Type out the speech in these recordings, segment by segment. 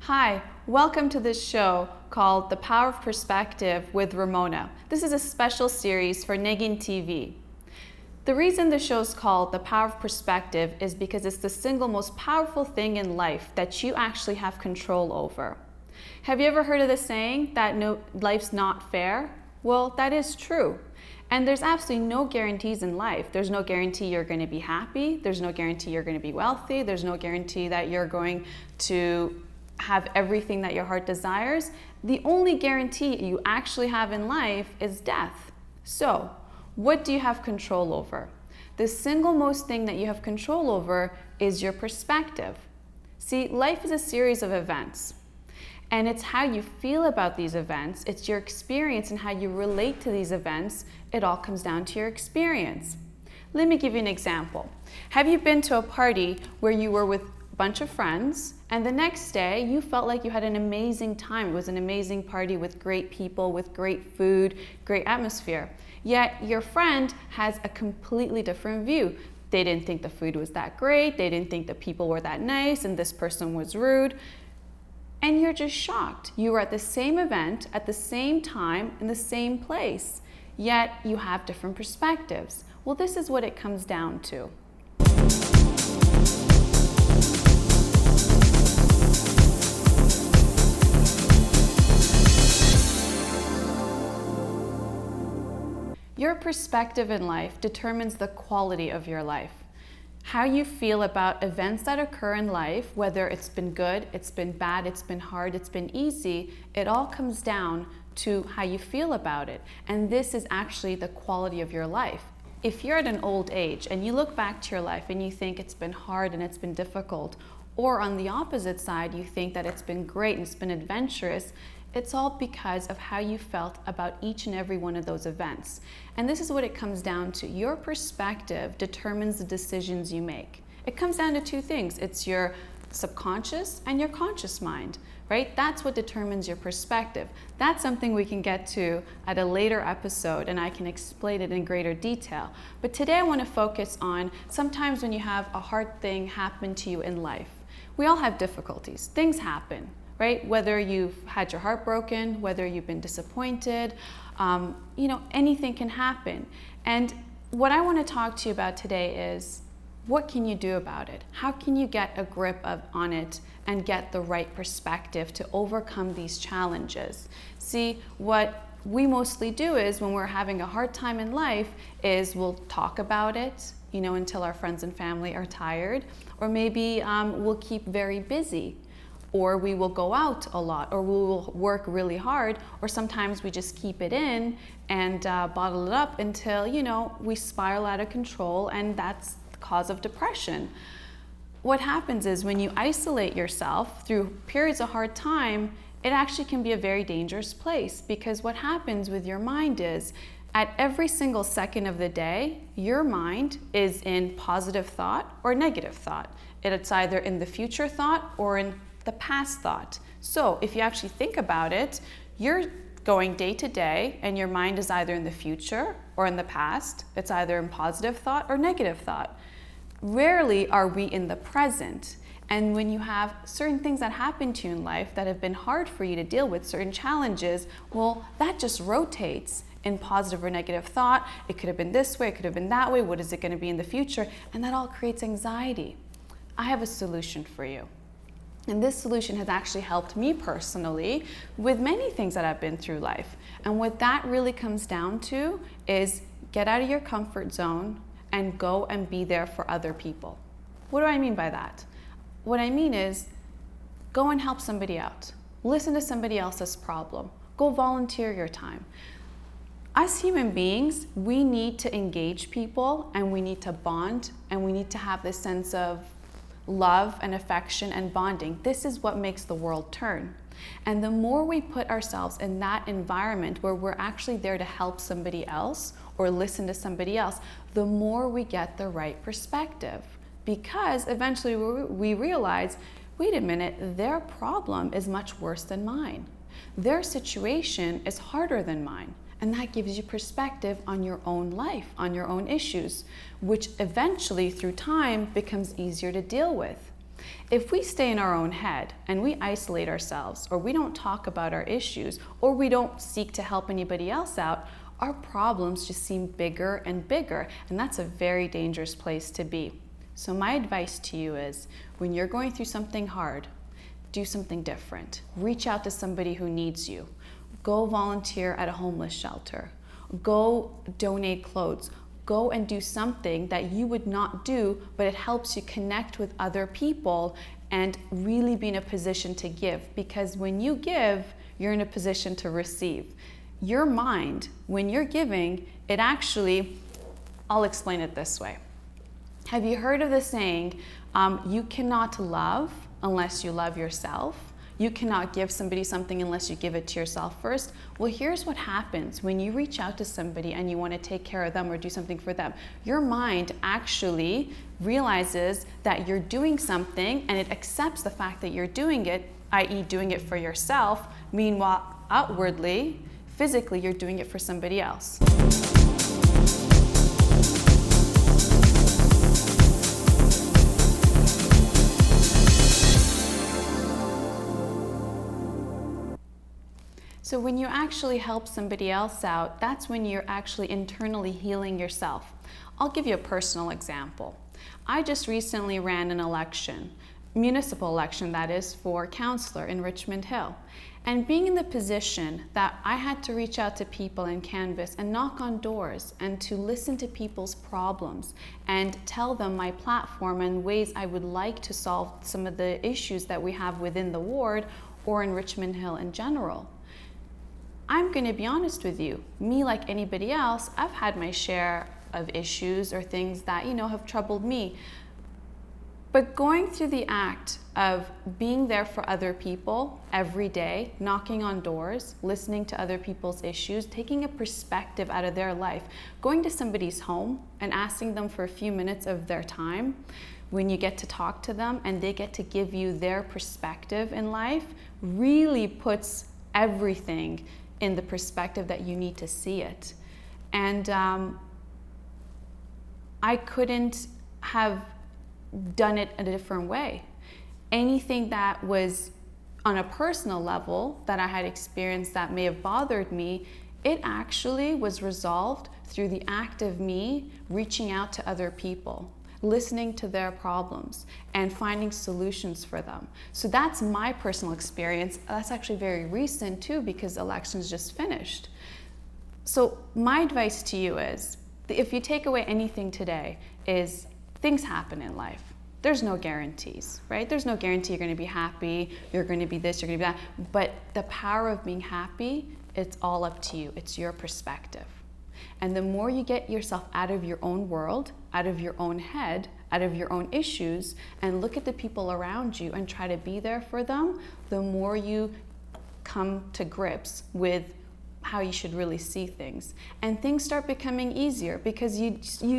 Hi, welcome to this show called The Power of Perspective with Ramona. This is a special series for NeginTV. The reason the show is called The Power of Perspective is because it's the single most powerful thing in life that you actually have control over. Have you ever heard of the saying that life's not fair? Well, that is true. And there's absolutely no guarantees in life. There's no guarantee you're going to be happy. There's no guarantee you're going to be wealthy. There's no guarantee that you're going to have everything that your heart desires. The only guarantee you actually have in life is death. So, what do you have control over? The single most thing that you have control over is your perspective. See, life is a series of events. And it's how you feel about these events, it's your experience and how you relate to these events. It all comes down to your experience. Let me give you an example. Have you been to a party where you were with a bunch of friends and the next day you felt like you had an amazing time? It was an amazing party with great people, with great food, great atmosphere. Yet your friend has a completely different view. They didn't think the food was that great, they didn't think the people were that nice, and this person was rude. And you're just shocked. You were at the same event, at the same time, in the same place, yet you have different perspectives. Well, this is what it comes down to. Your perspective in life determines the quality of your life. How you feel about events that occur in life, whether it's been good, it's been bad, it's been hard, it's been easy, it all comes down to how you feel about it. And this is actually the quality of your life. If you're at an old age and you look back to your life and you think it's been hard and it's been difficult, or on the opposite side, you think that it's been great and it's been adventurous, it's all because of how you felt about each and every one of those events. And this is what it comes down to. Your perspective determines the decisions you make. It comes down to two things. It's your subconscious and your conscious mind, right? That's what determines your perspective. That's something we can get to at a later episode, and I can explain it in greater detail. But today I want to focus on sometimes when you have a hard thing happen to you in life. We all have difficulties. Things happen. Right? Whether you've had your heart broken, whether you've been disappointed, anything can happen. And what I want to talk to you about today is, what can you do about it? How can you get a grip on it and get the right perspective to overcome these challenges? See, what we mostly do is when we're having a hard time in life is we'll talk about it, until our friends and family are tired, or maybe we'll keep very busy. Or we will go out a lot, or we will work really hard, or sometimes we just keep it in and bottle it up until, we spiral out of control, and that's the cause of depression. What happens is when you isolate yourself through periods of hard time, it actually can be a very dangerous place, because what happens with your mind is at every single second of the day, your mind is in positive thought or negative thought. It's either in the future thought or in the past thought. So if you actually think about it, you're going day to day and your mind is either in the future or in the past. It's either in positive thought or negative thought. Rarely are we in the present. And when you have certain things that happen to you in life that have been hard for you to deal with, certain challenges, well, that just rotates in positive or negative thought. It could have been this way, it could have been that way. What is it going to be in the future? And that all creates anxiety. I have a solution for you. And this solution has actually helped me personally with many things that I've been through life. And what that really comes down to is get out of your comfort zone and go and be there for other people. What do I mean by that? What I mean is go and help somebody out. Listen to somebody else's problem. Go volunteer your time. As human beings, we need to engage people and we need to bond and we need to have this sense of love and affection and bonding. This is what makes the world turn. And the more we put ourselves in that environment where we're actually there to help somebody else or listen to somebody else, the more we get the right perspective. Because eventually we realize, wait a minute, their problem is much worse than mine. Their situation is harder than mine. And that gives you perspective on your own life, on your own issues, which eventually through time becomes easier to deal with. If we stay in our own head and we isolate ourselves, or we don't talk about our issues, or we don't seek to help anybody else out, our problems just seem bigger and bigger, and that's a very dangerous place to be. So my advice to you is, when you're going through something hard, do something different. Reach out to somebody who needs you. Go volunteer at a homeless shelter. Go donate clothes. Go and do something that you would not do, but it helps you connect with other people and really be in a position to give. Because when you give, you're in a position to receive. Your mind, when you're giving, it actually, I'll explain it this way. Have you heard of the saying, you cannot love unless you love yourself? You cannot give somebody something unless you give it to yourself first. Well, here's what happens when you reach out to somebody and you want to take care of them or do something for them. Your mind actually realizes that you're doing something, and it accepts the fact that you're doing it, i.e. doing it for yourself. Meanwhile, outwardly, physically, you're doing it for somebody else. So when you actually help somebody else out, that's when you're actually internally healing yourself. I'll give you a personal example. I just recently ran an election, municipal election that is, for counselor in Richmond Hill. And being in the position that I had to reach out to people and canvass and knock on doors and to listen to people's problems and tell them my platform and ways I would like to solve some of the issues that we have within the ward or in Richmond Hill in general. I'm going to be honest with you, me like anybody else, I've had my share of issues or things that, have troubled me. But going through the act of being there for other people every day, knocking on doors, listening to other people's issues, taking a perspective out of their life, going to somebody's home and asking them for a few minutes of their time, when you get to talk to them and they get to give you their perspective in life, really puts everything in the perspective that you need to see it. And I couldn't have done it in a different way. Anything that was on a personal level that I had experienced that may have bothered me, it actually was resolved through the act of me reaching out to other people, listening to their problems and finding solutions for them. So that's my personal experience. That's actually very recent too, because elections just finished. So my advice to you is, if you take away anything today, is things happen in life. There's no guarantees, right? There's no guarantee you're going to be happy, you're going to be this, you're going to be that. But the power of being happy, it's all up to you. It's your perspective. And the more you get yourself out of your own world, out of your own head, out of your own issues, and look at the people around you and try to be there for them, the more you come to grips with how you should really see things. And things start becoming easier because you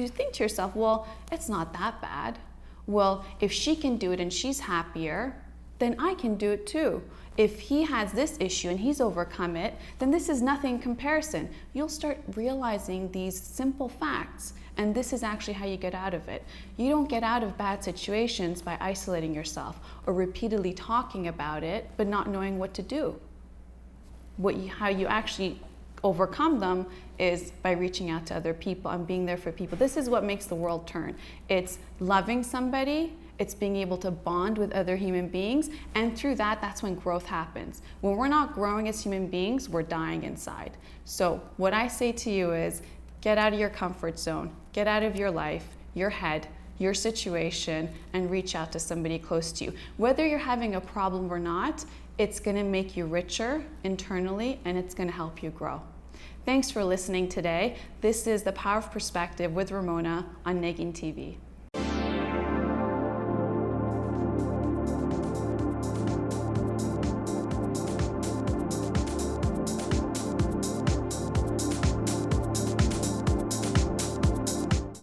think to yourself, well, it's not that bad. Well, if she can do it and she's happier, then I can do it too. If he has this issue and he's overcome it, then this is nothing in comparison. You'll start realizing these simple facts, and this is actually how you get out of it. You don't get out of bad situations by isolating yourself or repeatedly talking about it but not knowing what to do. How you actually overcome them is by reaching out to other people and being there for people. This is what makes the world turn. It's loving somebody, it's being able to bond with other human beings, and through that, that's when growth happens. When we're not growing as human beings, we're dying inside. So what I say to you is, get out of your comfort zone, get out of your life, your head, your situation, and reach out to somebody close to you. Whether you're having a problem or not, it's going to make you richer internally, and it's going to help you grow. Thanks for listening today. This is The Power of Perspective with Ramona on NeginTV.